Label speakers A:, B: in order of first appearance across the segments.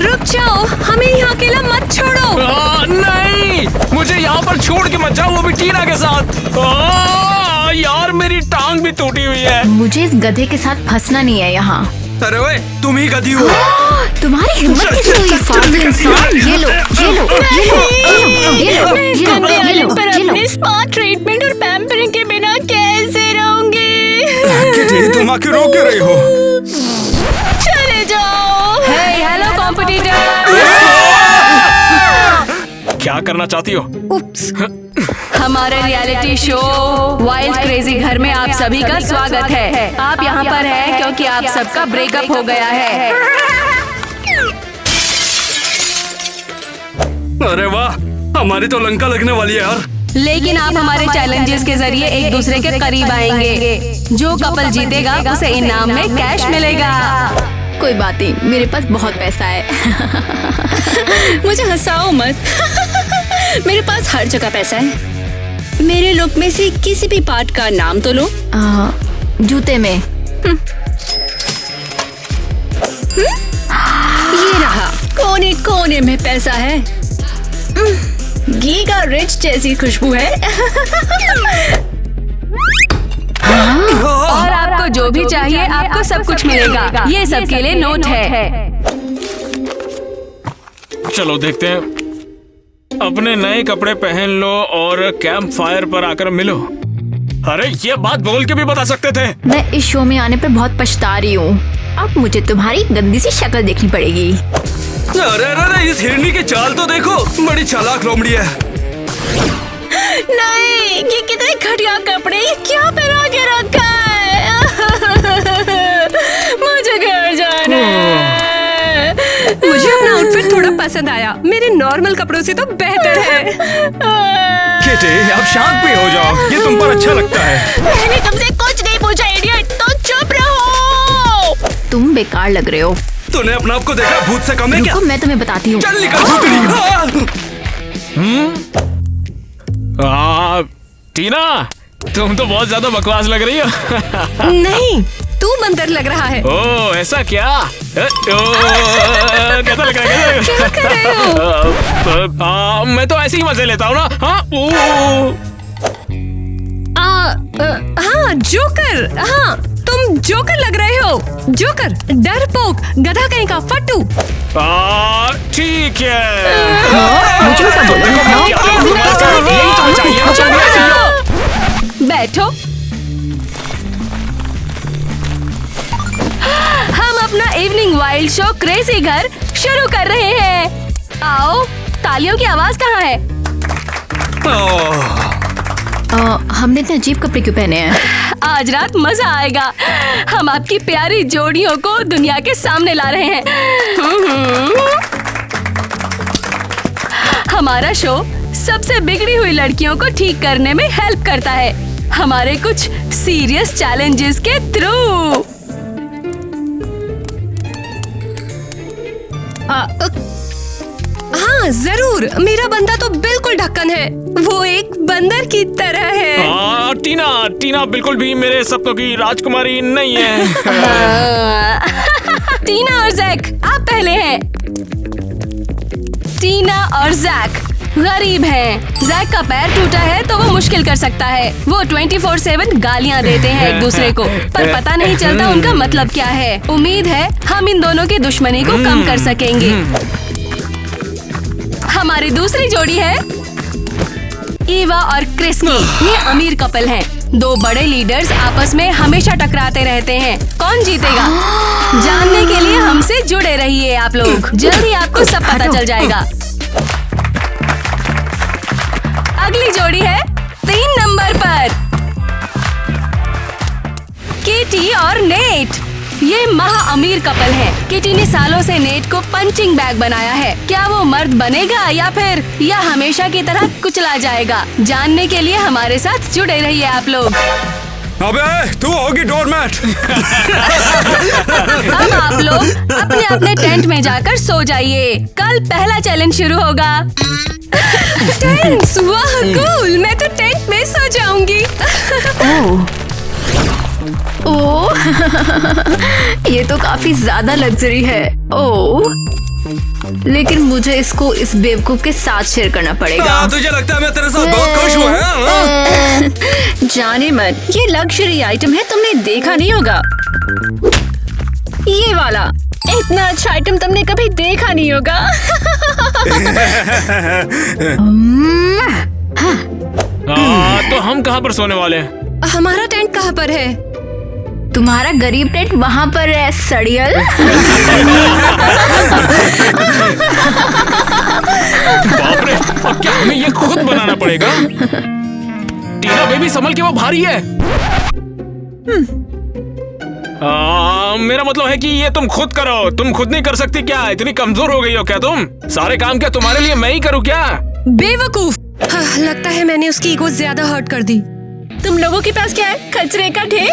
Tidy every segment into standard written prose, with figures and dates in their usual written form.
A: रुक जाओ, हमें यहाँ अकेला मत छोड़ो।
B: नहीं, मुझे यहाँ पर छोड़ के मत जाओ, वो भी टीना के साथ। यार मेरी टांग भी टूटी हुई है।
C: मुझे इस गधे के साथ फंसना नहीं है यहाँ।
D: अरे ओए, तुम ही गधी हो।
C: तुम्हारी हिम्मत कैसे हुई फालतू इंसान? ये लो, ये लो, ये लो, ये लो,
A: इस गंदे आइलैंड पर अपने स्पा ट्रीटमेंट और पैम्परिंग के बिना कैसे रहूंगी?
D: किटी, तुम आके रो क्यों रही हो?
A: चले जाओ।
C: Hello competitor.
B: क्या करना चाहती हो?
C: हमारे रियलिटी शो वाइल्ड क्रेजी घर में आप सभी का स्वागत है। आप यहाँ पर हैं क्योंकि आप सबका ब्रेकअप हो गया है।
D: अरे वाह, हमारी तो लंका लगने वाली है यार।
C: लेकिन आप हमारे चैलेंजेस के जरिए एक दूसरे के करीब आएंगे। जो कपल जीतेगा उसे इनाम में कैश मिलेगा। कोई बात नहीं, मेरे पास बहुत पैसा है।
A: मुझे हंसाओ मत। मेरे पास हर जगह पैसा है। मेरे लुक में से किसी भी पार्ट का नाम तो लो।
C: जूते में।
A: ये रहा, कोने कोने में पैसा है। गीगा रिच जैसी खुशबू है।
C: और आपको जो भी चाहिए आपको सब कुछ मिलेगा। ये सबके लिए नोट है।
B: चलो देखते हैं। अपने नए कपड़े पहन लो और कैंप फायर पर आकर मिलो। अरे ये बात बोल के भी बता सकते थे।
C: मैं इस शो में आने पे बहुत पछता रही हूँ। अब मुझे तुम्हारी गंदी सी शक्ल देखनी पड़ेगी।
D: अरे अरे, इस हिरनी की चाल तो देखो, बड़ी चालाक लोमड़ी है।
A: नहीं, ये कितने घटिया कपड़े, ये क्या पहना के रखा है? मुझे घर जाना है। मुझे अपना आउटफिट थोड़ा पसंद आया, मेरे नॉर्मल कपड़ों से तो बेहतर है।
D: किटी, आप शांत भी हो जाओ, ये तुम पर अच्छा लगता है।
A: मैंने तुमसे कुछ नहीं पूछा इडियट, तो चुप रहो।
C: तुम बेकार लग रहे हो।
D: तूने अपने आप को देखा भूत से कम है क्या?
C: रुको, मैं तुम्हें बताती हूँ।
D: चल निकल भूतनी।
B: टीना, तुम तो बहुत ज्यादा बकवास लग रही हो।
A: नहीं, तू बंदर लग रहा है।
B: ओह ऐसा क्या? कैसा लग रहा है?
A: क्या कर रहे हो?
B: मैं तो ऐसे ही मजे लेता हूँ ना।
A: हाँ जोकर, हाँ तुम जोकर लग रहे हो। जोकर, डरपोक, गधा कहीं का फट्टू।
B: ठीक है।
C: बैठो। हम अपना इवनिंग वाइल्ड शो क्रेजी घर शुरू कर रहे हैं। आओ, तालियों की आवाज कहाँ है? हमने इतने अजीब कपड़े क्यों पहने हैं? आज रात मजा आएगा। हम आपकी प्यारी जोड़ियों को दुनिया के सामने ला रहे हैं। हमारा शो सबसे बिगड़ी हुई लड़कियों को ठीक करने में हेल्प करता है, हमारे कुछ सीरियस चैलेंजेस के थ्रू।
A: हाँ जरूर, मेरा बंदा तो बिल्कुल ढक्कन है। वो एक बंदर की तरह है।
B: टीना बिल्कुल भी मेरे सपनों की राजकुमारी नहीं है।
C: टीना और जैक, आप पहले हैं। टीना और जैक गरीब हैं। जैक का पैर टूटा है तो वो मुश्किल कर सकता है। वो 24/7 गालियाँ देते हैं एक दूसरे को, पर पता नहीं चलता उनका मतलब क्या है। उम्मीद है हम इन दोनों की दुश्मनी को कम कर सकेंगे। हमारी दूसरी जोड़ी है ईवा और क्रिस्की। ये अमीर कपल हैं। दो बड़े लीडर्स आपस में हमेशा टकराते रहते हैं। कौन जीतेगा जानने के लिए हमसे जुड़े रहिए आप लोग। जल्द ही आपको सब पता चल जाएगा। अगली जोड़ी है 3 नंबर पर, किटी और नेट। ये महा अमीर कपल है। किटी ने सालों से नेट को पंचिंग बैग बनाया है। क्या वो मर्द बनेगा या फिर यह हमेशा की तरह कुचला जाएगा? जानने के लिए हमारे साथ जुड़े रहिए आप लोग।
D: अबे तू होगी डोरमैट।
C: अब आप लोग अपने अपने टेंट में जाकर सो जाइए। कल पहला चैलेंज शुरू होगा।
A: टेंट्स, वाह कूल, मैं तो टेंट में सो जाऊंगी।
C: ओह ये तो काफी ज्यादा लग्जरी है। ओह
A: लेकिन मुझे इसको इस बेवकूफ के साथ शेयर करना पड़ेगा।
D: तुझे लगता है मैं तेरे साथ बहुत खुश हुआ है?
A: जाने मन, ये लग्जरी आइटम है, तुमने देखा नहीं होगा। ये वाला इतना अच्छा आइटम तुमने कभी देखा नहीं होगा।
B: तो हम कहाँ पर सोने वाले हैं?
C: हमारा टेंट कहाँ पर है?
A: तुम्हारा गरीब टेंट वहाँ पर है, सड़ियल।
B: बाप रे, अब क्या हमें ये खुद बनाना पड़ेगा? टीना बेबी संभल के, वो भारी है। मेरा मतलब है कि ये तुम खुद करो। तुम खुद नहीं कर सकती क्या? इतनी कमजोर हो गई हो क्या तुम? सारे काम क्या तुम्हारे लिए मैं ही करूँ क्या?
C: बेवकूफ। लगता है मैंने उसकी ईगो ज्यादा हर्ट कर दी।
A: तुम लोगों के पास क्या है? कचरे का ढेर?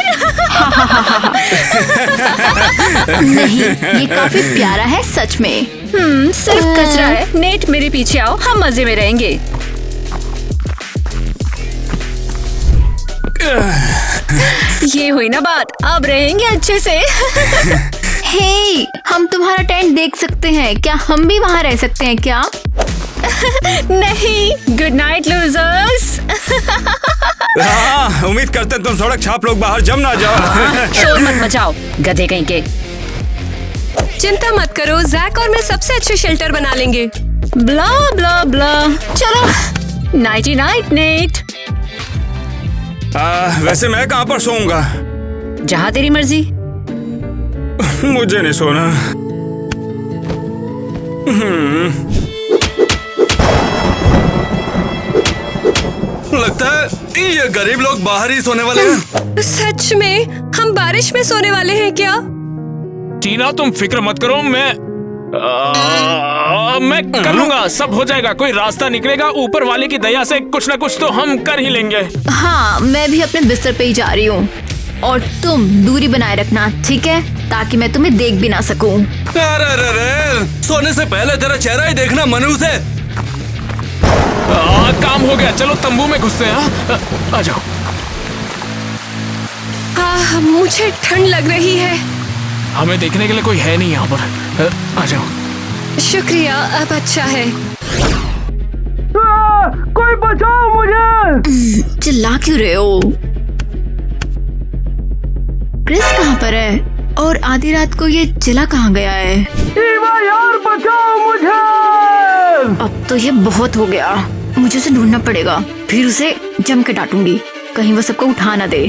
A: नहीं, ये काफी प्यारा है सच में। सिर्फ कचरा है। नेट मेरे पीछे आओ, हम मजे में रहेंगे। ये हुई ना बात, अब रहेंगे अच्छे से। हे, हम तुम्हारा टेंट देख सकते हैं क्या? हम भी वहाँ रह सकते हैं क्या? नहीं। Good night losers.
D: हाँ, उम्मीद करते हैं तुम सड़क छाप लोग बाहर जम ना जाओ।
A: शोर मत मचाओ, गधे कहीं के।
C: चिंता मत करो, जैक और मैं सबसे अच्छे शेल्टर बना लेंगे।
A: ब्ला ब्ला ब्ला। चलो, नाइटी नाइट नेट।
D: वैसे मैं कहाँ पर सोऊंगा?
A: जहाँ तेरी मर्जी।
D: मुझे नहीं सोना। लगता है ये गरीब लोग बाहर ही सोने वाले हैं।
C: सच में? हम बारिश में सोने वाले हैं क्या?
B: टीना तुम फिक्र मत करो, मैं कर लूंगा, सब हो जाएगा। कोई रास्ता निकलेगा, ऊपर वाले की दया से कुछ ना कुछ तो हम कर ही लेंगे।
A: हाँ, मैं भी अपने बिस्तर पे ही जा रही हूँ और तुम दूरी बनाए रखना, ठीक है? ताकि मैं तुम्हें देख भी ना सकूं।
D: अरे, सोने से पहले तेरा चेहरा ही देखना मनहूस है।
B: काम हो गया, चलो तंबू में घुसते हैं। आ जाओ।
C: मुझे ठंड लग रही है।
B: हमें देखने के लिए कोई है नहीं यहाँ पर। आ जाओ।
C: शुक्रिया, अब अच्छा है।
B: कोई बचाओ मुझे।
A: चिल्ला क्यों रहे हो? क्रिस कहाँ पर है? और आधी रात को ये चिल्ला कहाँ गया है?
B: यार बचाओ मुझे।
A: अब तो ये बहुत हो गया, मुझे उसे ढूंढना पड़ेगा। फिर उसे जम के डांटूंगी, कहीं वो सबको उठा ना दे।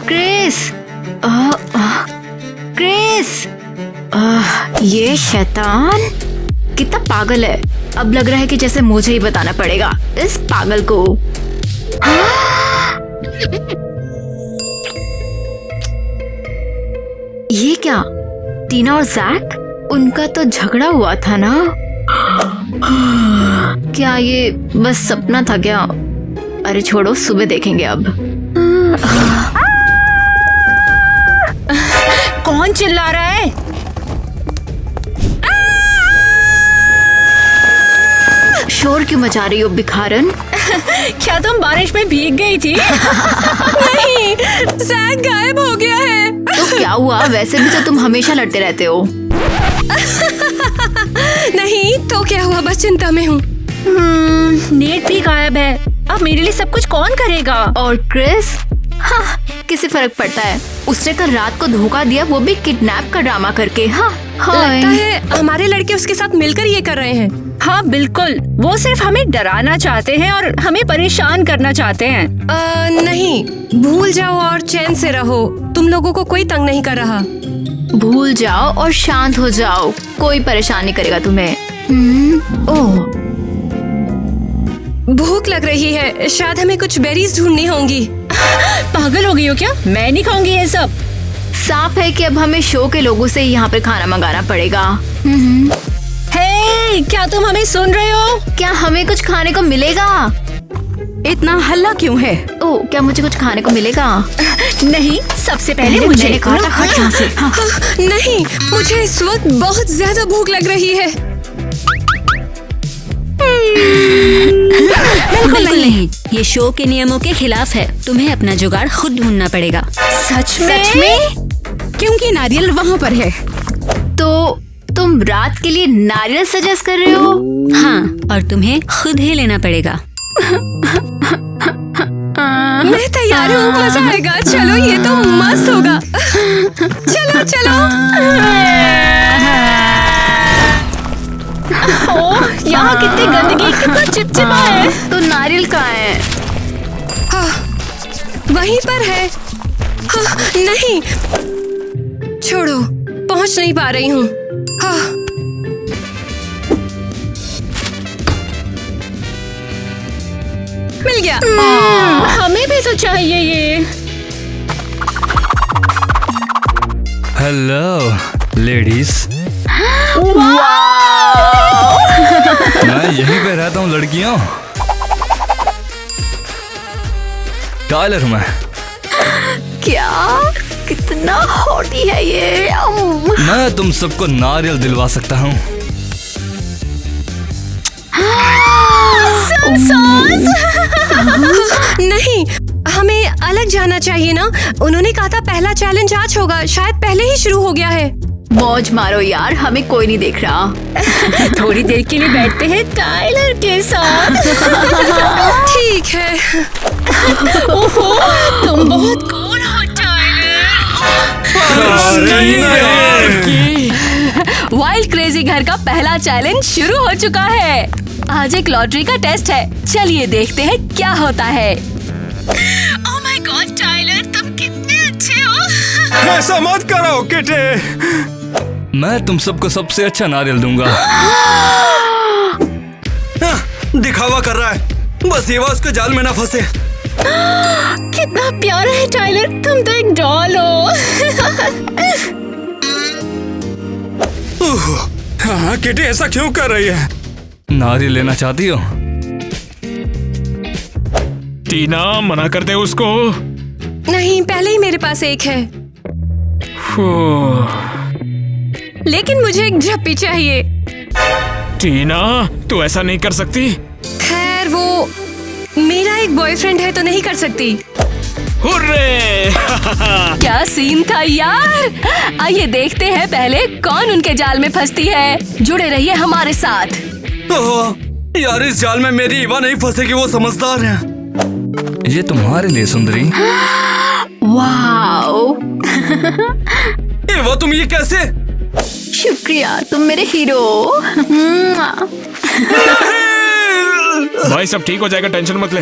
A: क्रिस, क्रिस, ये शैतान कितना पागल है। अब लग रहा है कि जैसे मुझे ही बताना पड़ेगा इस पागल को। ये क्या? टीना और जैक, उनका तो झगड़ा हुआ था ना? क्या ये बस सपना था क्या? अरे छोड़ो, सुबह देखेंगे अब। कौन चिल्ला रहा है? शोर क्यों मचा रही हो भिखारन? क्या तुम बारिश में भीग गई थी?
C: नहीं, जैक गायब हो गया है।
A: तो क्या हुआ? वैसे भी तो तुम हमेशा लड़ते रहते हो।
C: नहीं तो क्या हुआ, बस चिंता में हूँ।
A: नेट भी गायब है, अब मेरे लिए सब कुछ कौन करेगा? और क्रिस? हाँ, किसे फर्क पड़ता है? उसने कल रात को धोखा दिया, वो भी किडनैप का ड्रामा करके। हाँ,
C: लगता है हमारे लड़के उसके साथ मिलकर ये कर रहे हैं।
A: हाँ बिल्कुल, वो सिर्फ हमें डराना चाहते हैं और हमें परेशान करना चाहते हैं।
C: नहीं, भूल जाओ और चैन से रहो, तुम लोगों को कोई तंग नहीं कर रहा।
A: भूल जाओ और शांत हो जाओ, कोई परेशान नहीं करेगा तुम्हें। ओह,
C: भूख लग रही है, शायद हमें कुछ बेरीज ढूंढनी होंगी।
A: पागल हो गई हो क्या? मैं नहीं खाऊंगी ये सब। साफ है कि अब हमें शो के लोगों से यहाँ पे खाना मंगाना पड़ेगा। हे, क्या तुम हमें सुन रहे हो? क्या हमें कुछ खाने को मिलेगा?
C: इतना हल्ला क्यों है?
A: ओह, क्या मुझे कुछ खाने को मिलेगा? नहीं, सबसे पहले मुझे कहा था हट यहाँ से। हाँ।
C: नहीं, मुझे इस वक्त बहुत ज्यादा भूख लग रही है।
E: बिल्कुल नहीं, ये शो के नियमों के खिलाफ है। तुम्हें अपना जुगाड़ खुद ढूंढना पड़ेगा।
A: सच में?
E: क्योंकि नारियल वहाँ पर है।
A: तो तुम रात के लिए नारियल सजेस्ट कर रहे हो?
E: हाँ, और तुम्हें खुद ही लेना पड़ेगा।
C: मैं तैयार हूँ, मजा आएगा। चलो, ये तो मस्त होगा। चलो चलो।
A: ओह, यहाँ कितनी गंदगी, कितना चिपचिपा है। तो नारियल कहाँ है?
C: वहीं पर है। नहीं, छोड़ो, पहुँच नहीं पा रही हूँ। मिल गया।
A: हमें भी तो चाहिए ये।
D: हेलो लेडीज, मैं यहीं पे रहता हूँ लड़कियों। टाइलर हूँ मैं।
A: क्या? कितना हॉटी है ये।
D: मैं तुम सबको नारियल दिलवा सकता हूँ।
C: नहीं, हमें अलग जाना चाहिए ना। उन्होंने कहा था पहला चैलेंज आज होगा, शायद पहले ही शुरू हो गया है।
A: मौज मारो यार, हमें कोई नहीं देख रहा।
C: थोड़ी देर के लिए बैठते हैं टाइलर के साथ। ठीक है। ओहो, तुम बहुत कूल हो टाइलर। वाइल्ड क्रेजी घर का पहला चैलेंज शुरू हो चुका है। आज एक लॉटरी का टेस्ट है, चलिए देखते हैं क्या होता है। ओह माय गॉड टाइलर, तुम कितने अच्छे हो।
D: ऐसा मत करो किटे। मैं तुम सबको सबसे अच्छा नारियल दूंगा।
F: दिखावा कर रहा है, बस ये उसके जाल में ना फंसे।
C: कितना प्यारा है टाइलर, तुम तो एक डॉल हो।
F: हाँ किटी, ऐसा क्यों कर रही है?
D: नारियल लेना चाहती हो?
B: टीना, मना कर दे उसको।
C: नहीं, पहले ही मेरे पास एक है, लेकिन मुझे एक झप्पी चाहिए।
B: टीना, तू ऐसा नहीं कर सकती।
C: खैर, वो मेरा एक बॉयफ्रेंड है तो नहीं कर सकती।
B: हुर्रे!
C: क्या सीन था यार। आइए देखते हैं पहले कौन उनके जाल में फंसती है। जुड़े रहिए हमारे साथ।
F: यार, इस जाल में मेरी ईवा नहीं फंसेगी, वो समझदार है।
D: ये तुम्हारे लिए सुंदरी।
A: वाओ।
F: ईवा, तुम ये कैसे?
A: शुक्रिया, तुम मेरे हीरो।
B: भाई सब ठीक हो जाएगा, टेंशन मत ले।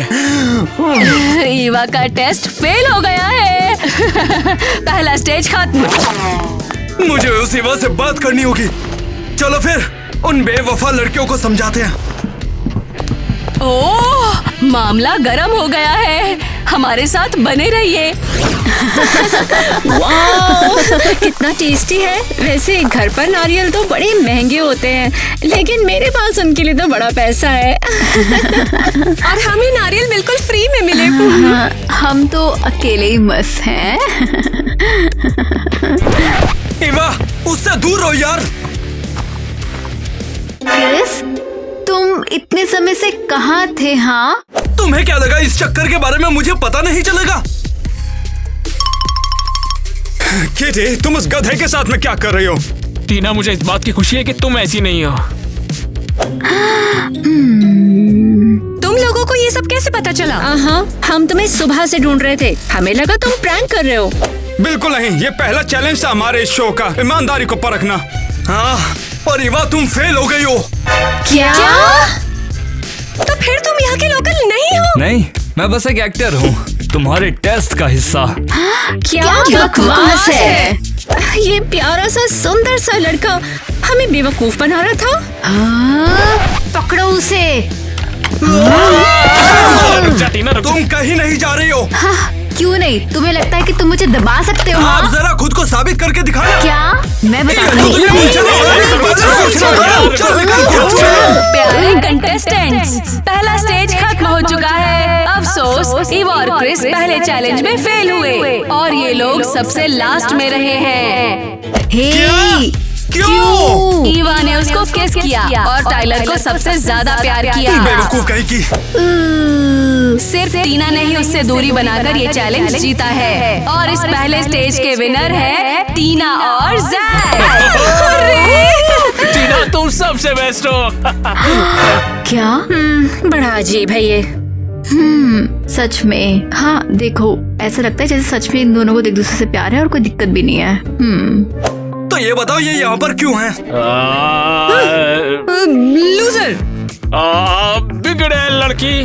C: ईवा का टेस्ट फेल हो गया है। पहला स्टेज खत्म।
F: मुझे उस ईवा से बात करनी होगी। चलो फिर उन बेवफा लड़कियों को समझाते हैं।
C: ओह, मामला गर्म हो गया है। हमारे साथ बने रहिए। वाह, कितना टेस्टी है। वैसे घर पर नारियल तो बड़े महंगे होते हैं, लेकिन मेरे पास उनके लिए तो बड़ा पैसा है। और हमें नारियल बिल्कुल फ्री में मिले।
A: हम तो अकेले ही मस्त हैं।
F: ईवा, उससे दूर रहो यार।
A: क्रिस, तुम इतने समय से कहाँ थे? हाँ,
F: तुम्हें क्या लगा इस चक्कर के बारे में मुझे पता नहीं चलेगा?
D: किटी, तुम उस गधे के साथ में क्या कर रही हो?
B: टीना, मुझे इस बात की खुशी है कि तुम ऐसी नहीं हो।
C: तुम लोगों को ये सब कैसे पता चला? हम तुम्हें सुबह से ढूंढ रहे थे, हमें लगा तुम प्रैंक कर रहे हो।
D: बिल्कुल नहीं, ये पहला चैलेंज था हमारे इस शो का, ईमानदारी को परखना।
F: हाँ, और ईवा तुम फेल हो गई हो।
C: क्या? तो फिर तुम यहाँ के लोकल नहीं हो?
D: नहीं, मैं बस एक एक्टर हूँ, तुम्हारे टेस्ट का हिस्सा।
C: क्या बकवास है। ये प्यारा सा सुंदर सा लड़का हमें बेवकूफ बना रहा था।
A: पकड़ो उसे।
B: रुक जा टीना, रुक जा।
F: तुम कहीं नहीं जा रही हो।
A: क्यों नहीं? तुम्हें लगता है कि तुम मुझे दबा सकते हो?
F: आप जरा खुद को साबित करके दिखाना।
A: क्या? मैं
C: प्यारे कंटेस्टेंट्स, पहला स्टेज खत्म हो चुका है। अफसोस, ईवा और क्रिस पहले चैलेंज में फेल हुए और ये लोग सबसे लास्ट में रहे हैं।
F: क्यों?
C: ईवा ने उसको किस किया और टाइलर को सबसे ज्यादा प्यार किया।
F: बेवकूफ कहीं की।
C: सिर्फ टीना ने ही उससे दूरी बनाकर ये चैलेंज जीता है और इस पहले स्टेज के विनर है टीना और जैक।
B: सबसे बेस्ट हो।
A: क्या?
C: बड़ा अजीब है ये।
A: सच में। हाँ देखो, ऐसा लगता है जैसे सच में इन दोनों को एक दूसरे से प्यार है और कोई दिक्कत भी नहीं है।
F: तो ये बताओ ये यहाँ पर क्यों है?
C: लूजर।
B: बिगड़े लड़की।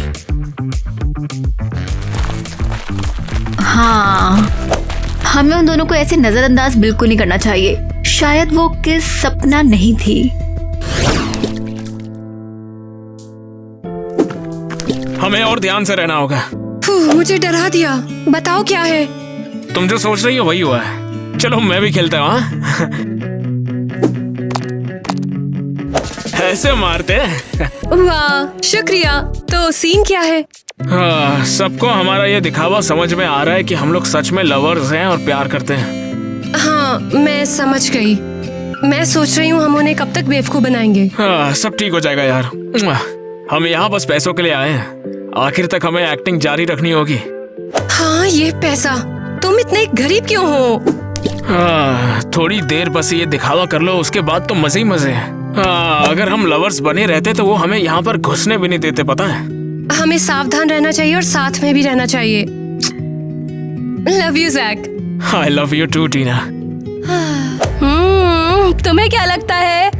A: हाँ, हमें उन दोनों को ऐसे नजरअंदाज बिल्कुल नहीं करना चाहिए। शायद वो किस सपना नहीं थी।
B: हमें और ध्यान से रहना होगा।
C: मुझे डरा दिया। बताओ क्या है?
B: तुम जो सोच रही हो वही हुआ है। चलो मैं भी खेलता हूँ। हाँ? ऐसे मारते हैं।
C: वाह, शुक्रिया। तो सीन क्या है?
B: हाँ, सबको हमारा ये दिखावा समझ में आ रहा है कि हम लोग सच में लवर्स हैं और प्यार करते हैं।
C: हाँ, मैं समझ गई। मैं सोच रही हूँ हम उन्हें कब तक बेवकूफ बनाएंगे।
B: हाँ, सब ठीक हो जाएगा यार। हम यहाँ बस पैसों के लिए आए हैं। आखिर तक हमें एक्टिंग जारी रखनी होगी।
C: हाँ, ये पैसा। तुम इतने गरीब क्यों हो?
B: हाँ, थोड़ी देर बस ये दिखावा कर लो, उसके बाद तो मजे ही मजे हैं। हाँ, अगर हम लवर्स बने रहते तो वो हमें यहाँ पर घुसने भी नहीं देते, पता है।
C: हमें सावधान रहना चाहिए और साथ में भी रहना चाहिए। Love you Jack.
B: I love you too, Tina.
C: तुम्हें क्या लगता है?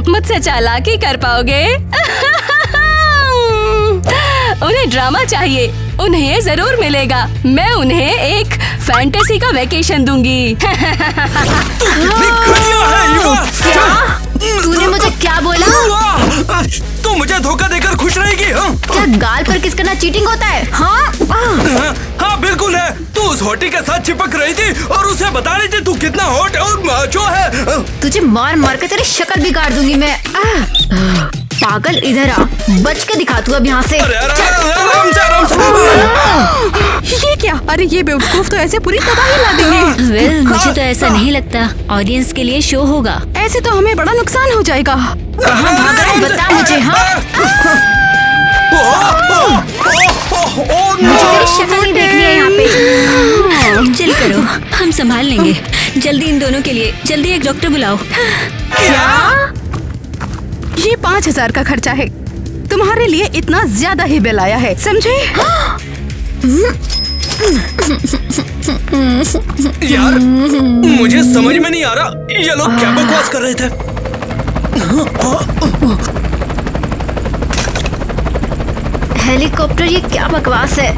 C: मुझसे चालाकी कर पाओगे? उन्हें ड्रामा चाहिए, उन्हें जरूर मिलेगा। मैं उन्हें एक फैंटेसी का वेकेशन दूंगी।
F: कितनी घटिया है युवा।
A: तूने मुझे क्या बोला?
F: तू मुझे धोखा देकर खुश रहेगी? हाँ?
A: क्या गाल पर किस करना चीटिंग होता है? हाँ?
F: हाँ बिल्कुल है। तू उस हॉटी के साथ चिपक रही थी और उसे बता रही थी तू कितना हॉट और माचो है।
A: तुझे मार मार के तेरी शक्ल बिगाड़ दूंगी मैं। पागल, इधर आ, बच के दिखा तू अब यहाँ से।
F: अरे आराम से आराम से।
G: ये क्या? अरे ये बेवकूफ तो ऐसे पूरी तबाही ला देंगे।
E: वेल, मुझे तो ऐसा नहीं लगता। ऑडियंस के लिए शो होगा।
G: ऐसे तो हमें बड़ा नुकसान हो जाएगा।
A: कहाँ भाग रहा है बता मुझे। हाँ, मुझे तेरी शक्ल नहीं देखनी है यहाँ पे।
E: चिल करो, हम संभाल लेंगे। जल्दी इन दोनों के लिए जल्दी एक डॉक्टर बुलाओ।
A: क्या?
G: ये 5000 का खर्चा है। तुम्हारे लिए इतना ज्यादा ही बिल आया है, समझे?
F: यार मुझे समझ में नहीं आ रहा ये लोग क्या बकवास कर रहे थे।
A: हेलीकॉप्टर, ये क्या बकवास है?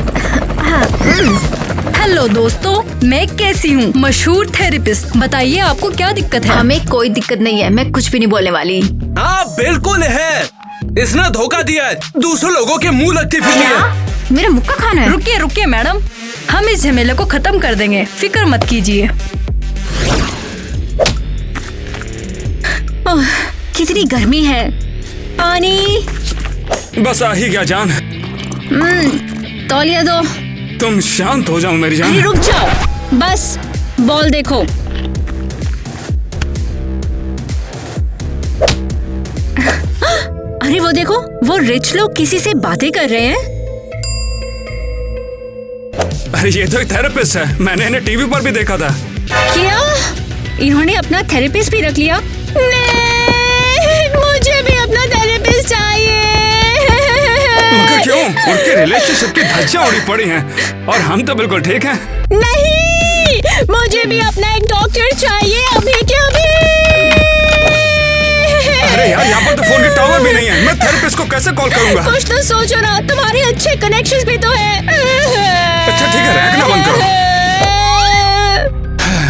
C: हेलो दोस्तों, मैं कैसी हूँ? मशहूर थेरेपिस्ट। बताइए आपको क्या दिक्कत है?
A: हमें कोई दिक्कत नहीं है, मैं कुछ भी नहीं बोलने वाली।
F: हाँ बिल्कुल है। इसने धोखा दिया है, दूसरे लोगों के मुंह लगती फिरती
A: क्या?
F: है।
A: मेरा मुक्का खाना है?
C: रुकिए रुकिए मैडम, हम इस झमेले को खत्म कर देंगे, फिक्र मत कीजिए।
A: कितनी गर्मी है। पानी।
D: बस आ ही गया जान।
A: तौलिया दो।
D: तुम शांत हो जाओ मेरी जान।
C: अरे रुक जाओ, बस बॉल देखो। अरे वो देखो, वो रिच लोग किसी से बातें कर रहे हैं।
D: अरे ये तो एक थेरेपिस्ट है, मैंने इन्हें टीवी पर भी देखा था।
C: क्या? इन्होंने अपना थेरेपिस्ट भी रख लिया? नहीं, मुझे भी अपना थेरेपिस्ट चाहिए।
D: मगर क्यों? उनके रिलेशनशिप की धज्जियां उड़ी पड़ी हैं और हम तो बिल्कुल ठीक हैं।
C: नहीं, मुझे भी अपना एक डॉक्टर चाहिए अभी के अभी।
D: अरे यार, यहाँ पर तो फोन के टावर भी नहीं है। मैं थेरेपिस्ट को कैसे कॉल करूंगा?
C: कुछ तो सोचो ना, तुम्हारे अच्छे कनेक्शंस भी तो है।
D: अच्छा ठीक है, रहना बंद करो।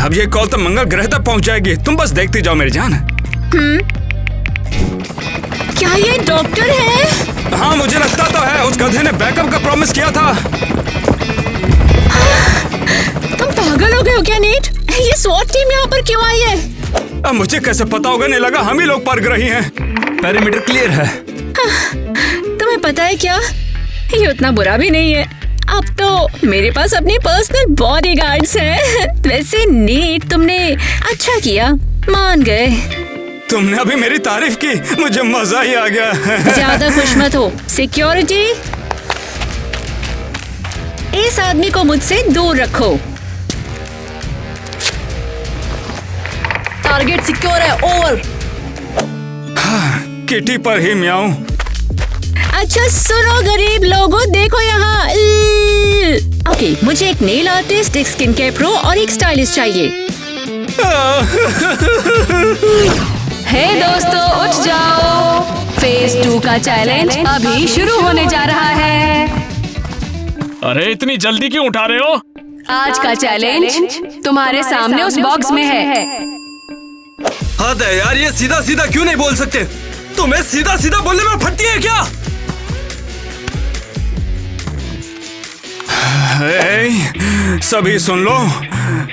D: अब ये कॉल तो मंगल ग्रह तक पहुंच जाएगी। तुम बस देखती जाओ मेरी जान।
C: क्या ये डॉक्टर है?
D: हाँ मुझे लगता तो है। उस गधे ने बैकअप का प्रॉमिस किया था।
C: तुम पागल हो गए हो क्या नीट? ये स्वॉट टीम यहाँ पर क्यों आई है?
D: अब मुझे कैसे पता होगा? नहीं लगा हम ही लोग परख रही हैं। पेरीमीटर क्लियर है।
C: तुम्हें पता है क्या, ये उतना बुरा भी नहीं है। अब तो मेरे पास अपनी पर्सनल बॉडीगार्ड्स हैं। वैसे नीट, तुमने अच्छा किया, मान गए।
D: तुमने अभी मेरी तारीफ की, मुझे मजा ही आ गया।
C: ज्यादा खुश मत हो। सिक्योरिटी, इस आदमी को मुझसे दूर रखो। टारगेट सिक्योर है। ओवर।
D: किटी पर ही म्याऊं।
A: अच्छा सुनो गरीब लोगों, देखो यहाँ। ओके, मुझे एक नेल आर्टिस्ट, एक स्किन केयर प्रो और एक स्टाइलिस्ट चाहिए।
C: हे दोस्तों, उठ जाओ। फेज 2 का चैलेंज अभी शुरू होने जा रहा है।
B: अरे इतनी जल्दी क्यों उठा रहे हो?
C: आज का चैलेंज तुम्हारे सामने उस बॉक्स में है।
F: हद है यार, ये सीधा सीधा क्यों नहीं बोल सकते? तुम्हें सीधा सीधा बोलने में फटती है क्या?
D: सभी सुन लो,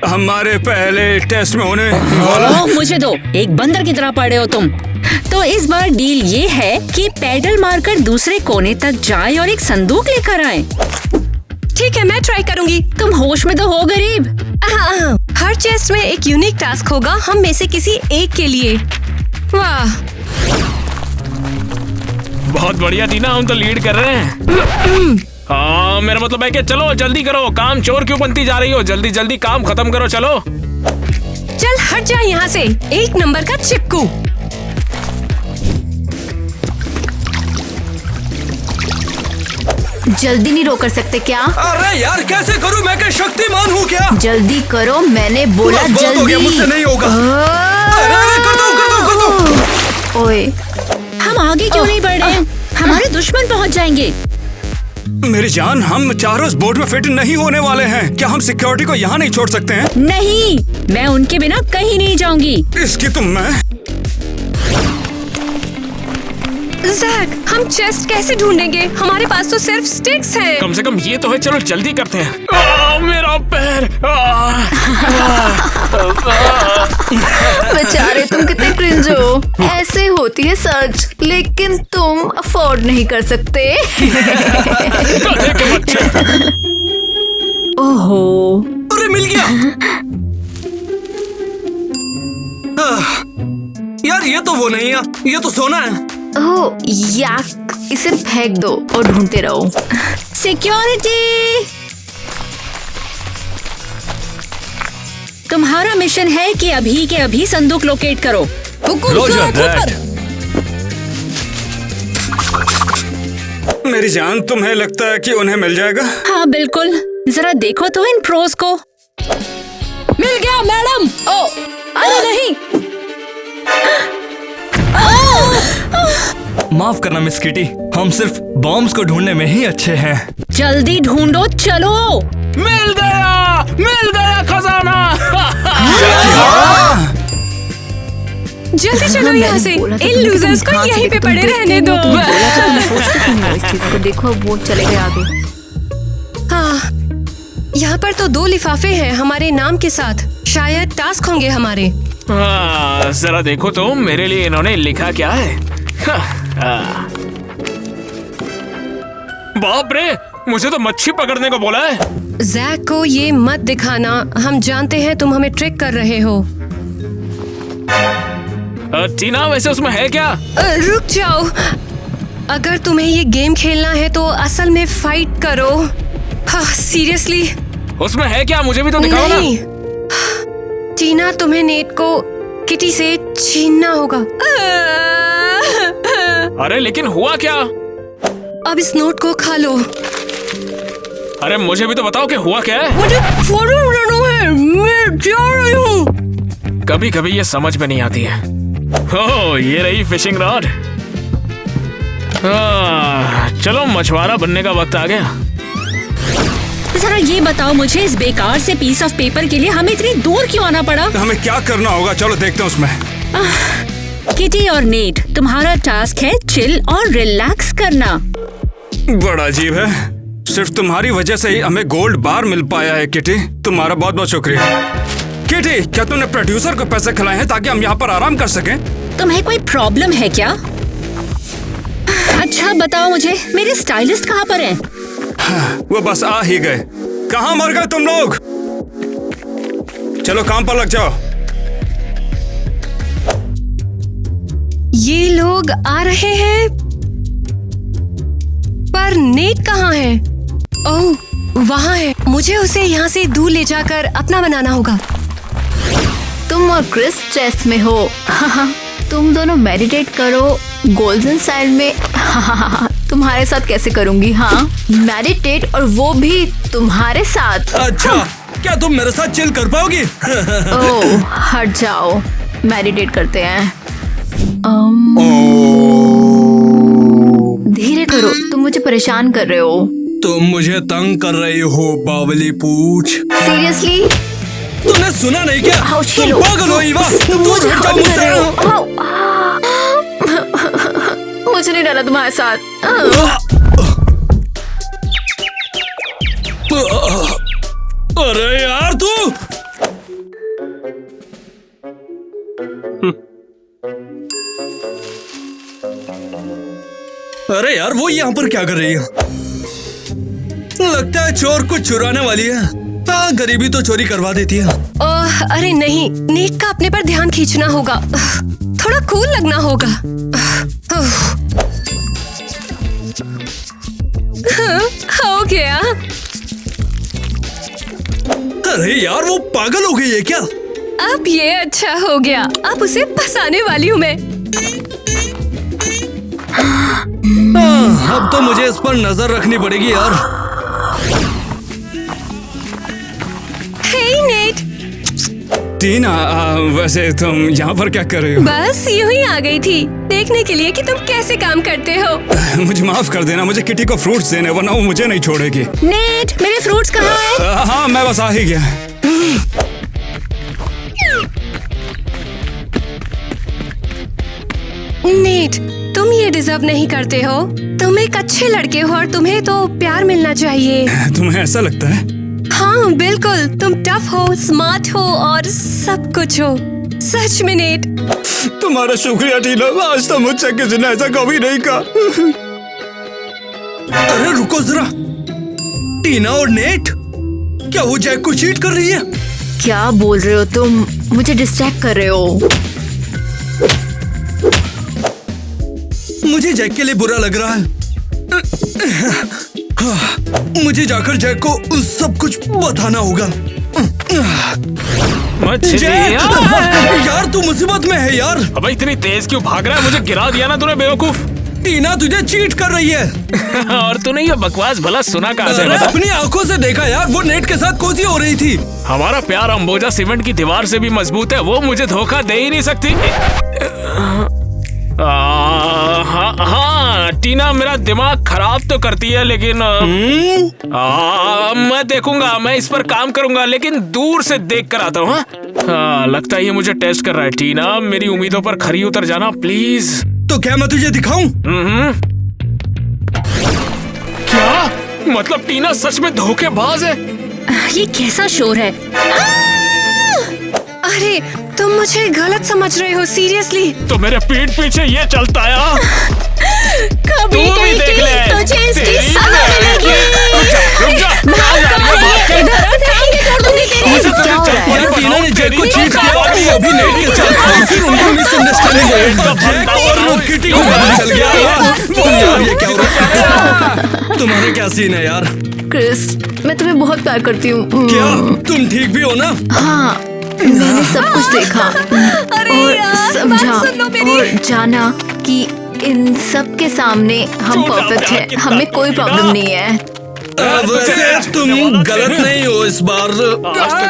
D: हमारे पहले टेस्ट में होने वाला।
A: मुझे दो, एक बंदर की तरह पड़े हो तुम। तो इस बार डील ये है कि पैडल मारकर दूसरे कोने तक जाए और एक संदूक लेकर आए।
C: ठीक है, मैं ट्राई करूंगी।
A: तुम होश में तो हो गरीब।
C: हाँ, हर चेस्ट में एक यूनिक टास्क होगा, हम में से किसी एक के लिए। वाह,
B: बहुत बढ़िया टीना, हम तो लीड कर रहे हैं। हाँ, मेरा मतलब है कि चलो जल्दी करो, काम चोर क्यों बनती जा रही हो? जल्दी जल्दी काम खत्म करो, चलो।
C: चल हट जा यहाँ से, 1 नंबर का चिपकू।
A: जल्दी नहीं रोक कर सकते क्या?
F: अरे यार, कैसे करूं? मैं क्या शक्तिमान हूँ क्या?
A: जल्दी करो, मैंने बोला
F: बस बहुत हो गया,
A: जल्दी।
F: मुझसे नहीं होगा। अरे कर दो।
A: ओए, हम आगे क्यों नहीं बढ़ रहे? हमारे दुश्मन पहुंच जाएंगे।
D: मेरी जान, हम चारों इस बोट में फिट नहीं होने वाले हैं। क्या हम सिक्योरिटी को यहाँ नहीं छोड़ सकते हैं?
A: नहीं, मैं उनके बिना कहीं नहीं जाऊंगी।
D: इसकी तुम मैं
C: जैक, हम चेस्ट कैसे ढूंढेंगे? हमारे पास तो सिर्फ स्टिक्स हैं।
B: कम से कम ये तो है, चलो जल्दी करते हैं। मेरा पैर।
A: बेचारे तुम कितने क्रिंज हो। ऐसे होती है सच, लेकिन तुम अफोर्ड नहीं कर सकते।
B: गधे के बच्चे।
A: ओहो,
F: अरे मिल गया। यार ये तो वो नहीं है, ये तो सोना है।
A: ओह याक, इसे फेंक दो और ढूंढते रहो। सिक्योरिटी, तुम्हारा मिशन है कि अभी के अभी संदूक लोकेट करो।
D: Roger that. मेरी जान, तुम्हें लगता है कि उन्हें मिल जाएगा?
A: हाँ बिल्कुल, जरा देखो तो इन प्रोज को।
C: मिल गया मैडम। ओ, अरे नहीं।
F: माफ करना मिस किटी, हम सिर्फ बॉम्ब्स को ढूंढने में ही अच्छे हैं।
A: जल्दी ढूंढो, चलो।
B: मिल गया खजाना।
C: जल्दी चलो यहाँ से, इन लूजर्स को यहीं पे पड़े रहने दो।
A: देखो वो चले गए आगे।
C: हाँ, यहाँ पर तो 2 लिफाफे हैं हमारे नाम के साथ, शायद टास्क होंगे हमारे।
B: हाँ, जरा देखो तो मेरे लिए इन्होंने लिखा क्या है। बाप रे, मुझे तो मच्छी पकड़ने को बोला है।
C: जैक को ये मत दिखाना, हम जानते हैं तुम हमें ट्रिक कर रहे हो।
B: टीना, वैसे उसमें है क्या?
C: रुक जाओ, अगर तुम्हें ये गेम खेलना है तो असल में फाइट करो। हाँ, सीरियसली।
B: उसमें है क्या? मुझे भी तो दिखाओ ना।
C: नहीं, टीना, तुम्हें नेट को किटी से छीनना होगा।
B: अरे लेकिन हुआ क्या?
C: अब इस नोट को खा लो।
B: अरे मुझे भी तो बताओ कि हुआ क्या है।
C: मुझे फोटो बनाना है, मैं जा रही हूँ।
B: कभी कभी ये समझ में नहीं आती है। ओह, ये रही फिशिंग रॉड। चलो मछुआरा बनने का वक्त आ गया।
A: जरा ये बताओ मुझे, इस बेकार से पीस ऑफ पेपर के लिए हमें इतनी दूर क्यों आना पड़ा?
D: हमें क्या करना होगा? चलो देखते हैं उसमें।
A: किटी और नेट, तुम्हारा टास्क है चिल और रिलैक्स करना।
D: बड़ा अजीब है, सिर्फ तुम्हारी वजह से ही हमें गोल्ड बार मिल पाया है किटी। तुम्हारा बहुत बहुत शुक्रिया। किटी, क्या तुमने प्रोड्यूसर को पैसे खिलाए हैं ताकि हम यहाँ पर आराम कर सकें?
A: तुम्हें कोई प्रॉब्लम है क्या? अच्छा बताओ मुझे, मेरे स्टाइलिस्ट कहाँ पर हैं?
D: वो बस आ ही गए। कहाँ मर गए तुम लोग? चलो काम पर लग जाओ।
C: ये लोग आ रहे हैं, पर नेट कहाँ है? ओह, वहाँ है। मुझे उसे यहाँ से दूर ले जाकर अपना बनाना होगा।
A: तुम और क्रिस चेस में हो। तुम दोनों मेडिटेट करो गोल्डन स्टाइल में। तुम्हारे साथ कैसे करूंगी? हाँ, मेडिटेट, और वो भी तुम्हारे साथ।
F: अच्छा, क्या तुम मेरे साथ चिल कर पाओगी?
A: ओह, हट जाओ, मेडिटेट करते हैं। धीरे करो, तुम मुझे परेशान कर रहे हो।
F: तुम मुझे तंग कर रही हो बावली पूछ।
A: सीरियसली?
F: तुमने सुना नहीं क्या? तुम पागल हो ईवा।
A: मुझे हर्ट कर रहे हो। मुझे नहीं डरा तुम्हारे साथ।
F: अरे यार तू। अरे यार वो यहाँ पर क्या कर रही है? लगता है चोर कुछ चुराने वाली है। हाँ, गरीबी तो चोरी करवा देती है।
C: अरे नहीं, नेट का अपने पर ध्यान खींचना होगा, थोड़ा कूल लगना होगा। हो गया।
F: अरे यार वो पागल हो गई है क्या?
C: अब ये अच्छा हो गया, अब उसे फंसाने वाली हूँ मैं।
F: अब तो मुझे इस पर नजर रखनी पड़ेगी यार।
C: हे नेट।
D: टीना, वैसे तुम यहाँ पर क्या कर रही हो?
C: बस यूं ही आ गई थी, देखने के लिए कि तुम कैसे काम करते हो।
D: मुझे माफ कर देना, मुझे किटी को फ्रूट्स देने, वरना वो मुझे नहीं छोड़ेगी।
A: नेट, मेरे फ्रूट्स कहाँ हैं?
D: हाँ, मैं बस आ ही गया।
C: नेट, तुम ये डिजर्व नहीं करते हो। तुम एक अच्छे लड़के हो और तुम्हें तो प्यार मिलना चाहिए।
D: तुम्हें ऐसा लगता है?
C: हाँ बिल्कुल, तुम टफ हो, स्मार्ट हो और सब कुछ हो। सच में नेट।
D: तुम्हारा शुक्रिया टीना, आज तो मुझसे किसी ने ऐसा कभी नहीं कहा।
F: अरे रुको जरा, टीना और नेट, क्या वो जैक को चीट कर रही है?
A: क्या बोल रहे हो तुम? मुझे डिस्ट्रैक्ट कर रहे हो।
F: मुझे जैक के लिए बुरा लग रहा है। मुझे जाकर जैक को सब कुछ बताना होगा। जैक! यार तू मुसीबत में है यार।
B: अबे इतनी तेज क्यों भाग रहा है? मुझे गिरा दिया ना तूने बेवकूफ।
F: टीना तुझे चीट कर रही है।
B: और तूने ये बकवास भला सुना कहाँ से?
F: अरे
B: बता।
F: अपनी आंखों से देखा यार, वो नेट के साथ कोसी हो रही थी।
B: हमारा प्यार अंबोजा सीमेंट की दीवार से भी मजबूत है, वो मुझे धोखा दे ही नहीं सकती। हाँ, टीना मेरा दिमाग खराब तो करती है, लेकिन मैं देखूंगा, मैं इस पर काम करूंगा, लेकिन दूर से देख कर आता हूँ। लगता है ये मुझे टेस्ट कर रहा है। टीना, मेरी उम्मीदों पर खरी उतर जाना प्लीज।
F: तो क्या मैं तुझे दिखाऊं?
B: क्या मतलब? टीना सच में धोखेबाज है?
A: ये कैसा शोर है?
C: अरे तुम मुझे गलत समझ रहे हो, सीरियसली।
B: तो मेरे पीठ पीछे ये चलता है।
C: कभी
B: तू भी देख ले।
C: तुझे इसकी
B: तेरी
C: सजा मिलेगी।
B: रुक जा,
F: यार टीना ने जैक को चीट किया और वो अभी नेट के साथ थी। फिर उनकी मिसअंडरस्टैंडिंग हुई। जैक और किटी को पता चल गया। यार ये क्या हो रहा है? तुम्हारे क्या सीन है यार?
A: क्रिस, मैं तुम्हें बहुत प्यार करती हूँ।
F: क्या तुम ठीक भी हो ना?
A: हाँ, मैंने सब कुछ देखा और
C: यार,
A: समझा
C: बात सुन लो मेरी।
A: और जाना कि इन सब के सामने हम परफेक्ट हैं, हमें कोई प्रॉब्लम नहीं है।
F: वैसे तुम गलत नहीं हो इस बार।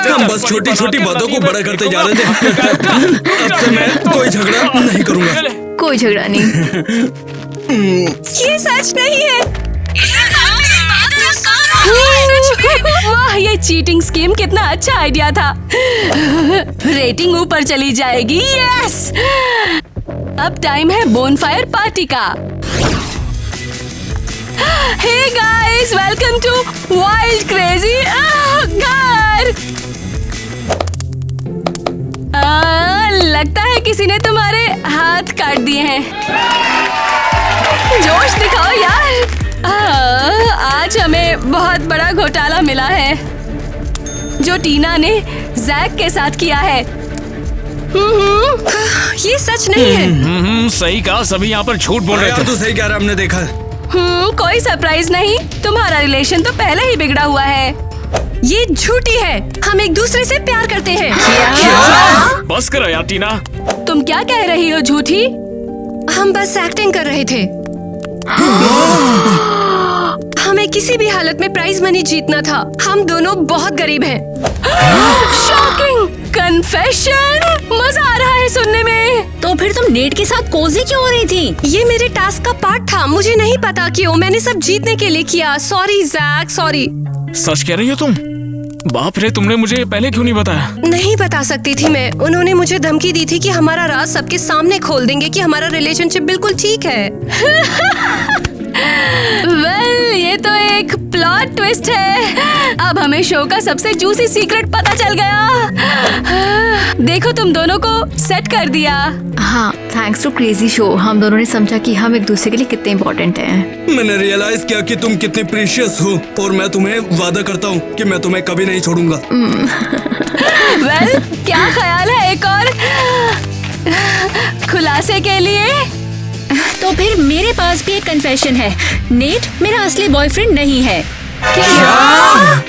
F: हम बस छोटी छोटी बातों को बड़ा करते जा रहे थे। अब से मैं कोई झगड़ा नहीं करूँगा।
A: कोई झगड़ा नहीं।
C: ये सच नहीं है। वाह, ये चीटिंग स्कीम कितना अच्छा आइडिया था। रेटिंग ऊपर चली जाएगी। यस, अब टाइम है बोनफायर पार्टी का। Hey guys, welcome to wild crazy घर। लगता है किसी ने तुम्हारे हाथ काट दिए हैं। जोश दिखाओ यार। आज हमें बहुत बड़ा घोटाला मिला है जो टीना ने जैक के साथ किया है। ये सच नहीं है।
B: सही कहा, सभी यहाँ पर झूठ बोल रहे थे।
F: तो सही कह रहा, हमने देखा है।
C: कोई सरप्राइज नहीं, तुम्हारा रिलेशन तो पहले ही बिगड़ा हुआ है। ये झूठी है, हम एक दूसरे से प्यार करते हैं।
B: बस करो यार टीना।
C: तुम क्या कह रही हो झूठी?
H: हम बस एक्टिंग कर रहे थे। हमें किसी भी हालत में प्राइज मनी जीतना था। हम दोनों बहुत गरीब हैं।
C: शॉकिंग कन्फेशन, मजा आ रहा है सुनने में।
A: तो फिर तुम नेट के साथ कोजी क्यों हो रही थी?
H: ये मेरे टास्क का पार्ट था। मुझे नहीं पता क्यों। मैंने सब जीतने के लिए किया। Sorry Jack, sorry.
B: सच कह रही हो तुम? बाप रे, तुमने मुझे पहले क्यों नहीं बताया?
H: नहीं बता सकती थी मैं। उन्होंने मुझे धमकी दी थी कि हमारा राज सबके सामने खोल देंगे कि हमारा रिलेशनशिप बिल्कुल ठीक है।
C: वेल, ये तो एक प्लॉट ट्विस्ट है। अब हमें शो का सबसे जूसी सीक्रेट पता चल गया। देखो, तुम दोनों को सेट कर दिया।
A: हाँ, थैंक्स टू क्रेजी शो हम दोनों ने समझा कि हम एक दूसरे के लिए कितने इम्पोर्टेंट हैं।
F: मैंने रियलाइज किया कि तुम कितने प्रीशियस हो और मैं तुम्हें वादा करता हूँ कि मैं तुम्हें कभी नहीं छोड़ूंगा।
C: वेल, क्या ख्याल है एक और खुलासे के लिए?
A: तो फिर मेरे पास भी एक कन्फेशन है। नेट मेरा असली बॉयफ्रेंड नहीं है। क्या?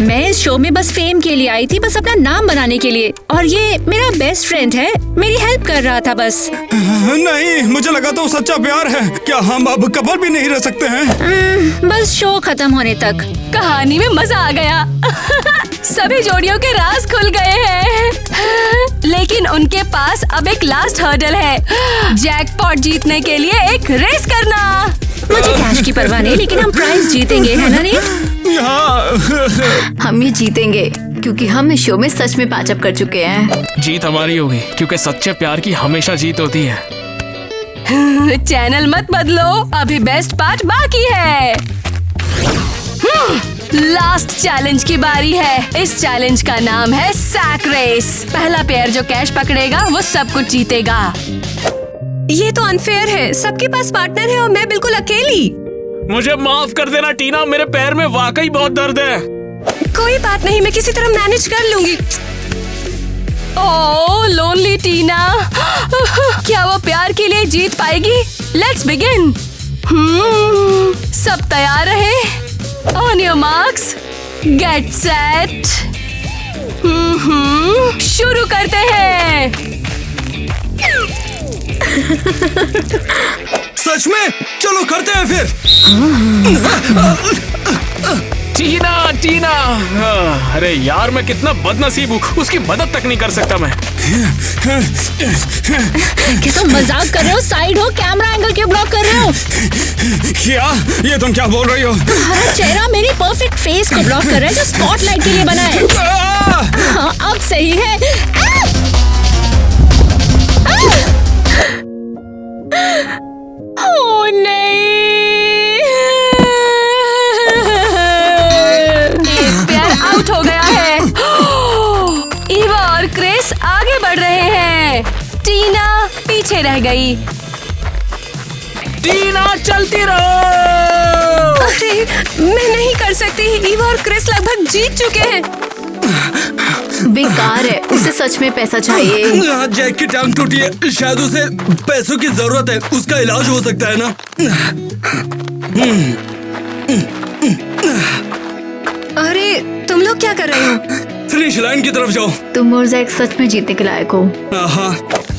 A: मैं इस शो में बस फेम के लिए आई थी, बस अपना नाम बनाने के लिए। और ये मेरा बेस्ट फ्रेंड है, मेरी हेल्प कर रहा था बस।
D: नहीं, मुझे लगा तो सच्चा प्यार है। क्या हम अब कपल भी नहीं रह सकते हैं?
A: बस शो खत्म होने तक।
C: कहानी में मजा आ गया। सभी जोड़ियों के राज खुल गए हैं। लेकिन उनके पास अब एक लास्ट हर्डल है। जैकपॉट जीतने के लिए एक रेस करना।
A: मुझे कैश की परवाह नहीं, लेकिन हम प्राइज जीतेंगे, है ना? नहीं, हम ही जीतेंगे क्योंकि हम इस शो में सच में पैचअप कर चुके हैं।
B: जीत हमारी होगी क्योंकि सच्चे प्यार की हमेशा जीत होती है।
C: चैनल मत बदलो, अभी बेस्ट पार्ट बाकी है। लास्ट चैलेंज की बारी है। इस चैलेंज का नाम है सैक रेस। पहला पेयर जो कैश पकड़ेगा वो सब कुछ जीतेगा।
H: ये तो अनफेयर है। सबके पास पार्टनर है और मैं बिल्कुल अकेली।
B: मुझे माफ कर देना टीना, मेरे पैर में वाकई बहुत दर्द है।
H: कोई बात नहीं, मैं किसी तरह मैनेज कर लूंगी।
C: ओह लोनली टीना, क्या वो प्यार के लिए जीत पाएगी? Let's begin. सब तैयार रहे? On your marks, get set. शुरू करते हैं।
F: सच में? चलो करते हैं फिर।
B: टीना, टीना, अरे यार मैं कितना बदनसीब हूँ, उसकी मदद तक नहीं कर सकता मैं।
A: क्या तुम मजाक कर रहे हो? साइड हो, कैमरा एंगल क्यों ब्लॉक कर रहे हो?
D: क्या? ये तुम क्या बोल रही हो?
A: तुम्हारा चेहरा मेरी परफेक्ट फेस को ब्लॉक कर रहा है जो स्पॉटलाइट के लिए बना है। हाँ, अब सही है। ओह नहीं,
C: एक पेयर आउट हो गया है। ईवा और क्रिस आगे बढ़ रहे हैं। टीना पीछे रह गई।
B: टीना चलती रहो।
H: अरे मैं नहीं कर सकती। ईवा और क्रिस लगभग जीत चुके हैं।
A: बेकार है, उसे सच में पैसा चाहिए।
F: जैक की टांग टूटी है, शायद उसे पैसों की जरूरत है। उसका इलाज हो सकता है ना?
H: अरे तुम लोग क्या कर रहे हो?
F: फिनिश लाइन की तरफ जाओ।
A: तुम और जैक सच में जीतने के लायक हो।
F: हाँ,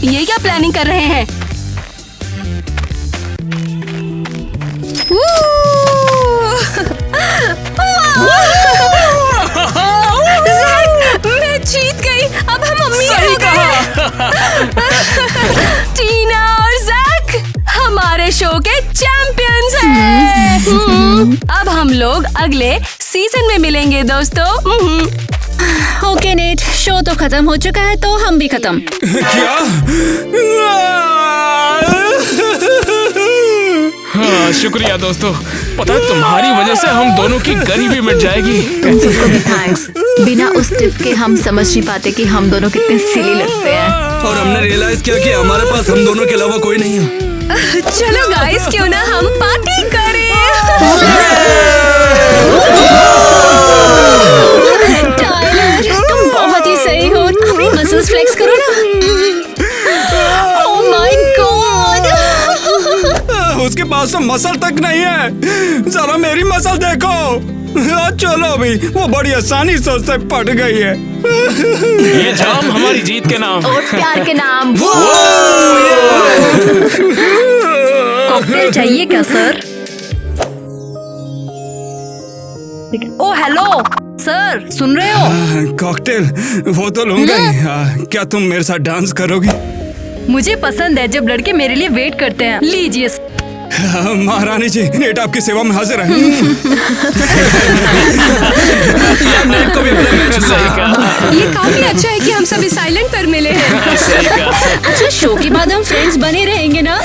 C: ये क्या प्लानिंग कर रहे हैं?
H: जैक, मैं जीत गई। अब हम अमीर हो गए।
C: टीना और जैक हमारे शो के चैंपियंस हैं। अब हम लोग अगले सीजन में मिलेंगे दोस्तों।
A: ओके नेट, शो तो खत्म हो चुका है तो हम भी खत्म।
D: क्या?
B: हाँ, शुक्रिया दोस्तों, पता है तुम्हारी वजह से हम दोनों की गरीबी मिट जाएगी।
A: सबको भी थैंक्स। बिना उस टिप के हम समझ नहीं पाते कि हम दोनों कितने सिली लगते हैं।
F: और हमने रियलाइज किया कि हमारे पास हम दोनों के अलावा कोई नहीं है।
H: चलो गाइस, क्यों ना हम पार्टी करें।
A: टाइलर, तुम बहुत ही सही हो। अपनी मसल्स फ्लेक्स करो ना। Oh my God.
D: उसके पास मसल तक नहीं है। जरा मेरी मसल देखो। चलो अभी, वो बड़ी आसानी से उससे पट गई है।
B: ये जाम हमारी जीत के नाम।
C: और प्यार के नाम। कॉकटेल चाहिए क्या सर? ओ हेलो सर, सुन रहे हो?
D: कॉकटेल वो तो लूंगा ही। क्या तुम मेरे साथ डांस करोगी?
C: मुझे पसंद है जब लड़के मेरे लिए वेट करते हैं। लीजिए।
D: महारानी जी, नेट आपकी सेवा में हाजिर है।
F: नेट को भी अपना मैच
B: सही कहा।
H: ये काफी अच्छा है कि हम सभी साइलेंट पर मिले हैं।
B: सही कहा।
A: अच्छा, शो के बाद हम फ्रेंड्स बने रहेंगे ना?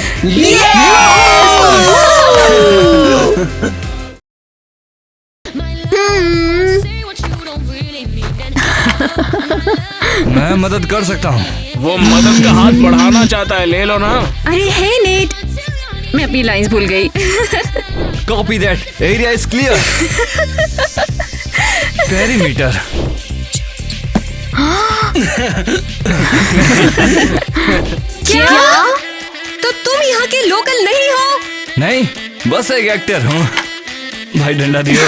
F: मैं मदद कर सकता हूँ।
B: वो मदद का हाथ बढ़ाना चाहता है, ले लो ना।
A: अरे हे नेट, मैं अपनी लाइंस भूल गई।
F: Copy that, area is clear. Perimeter.
H: क्या? तो तुम यहाँ के लोकल नहीं हो?
F: नहीं, बस एक एक्टर हूँ। भाई डंडा दियो।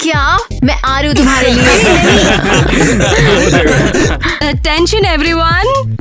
C: क्या? मैं आ रही हूँ तुम्हारे लिए। Attention everyone.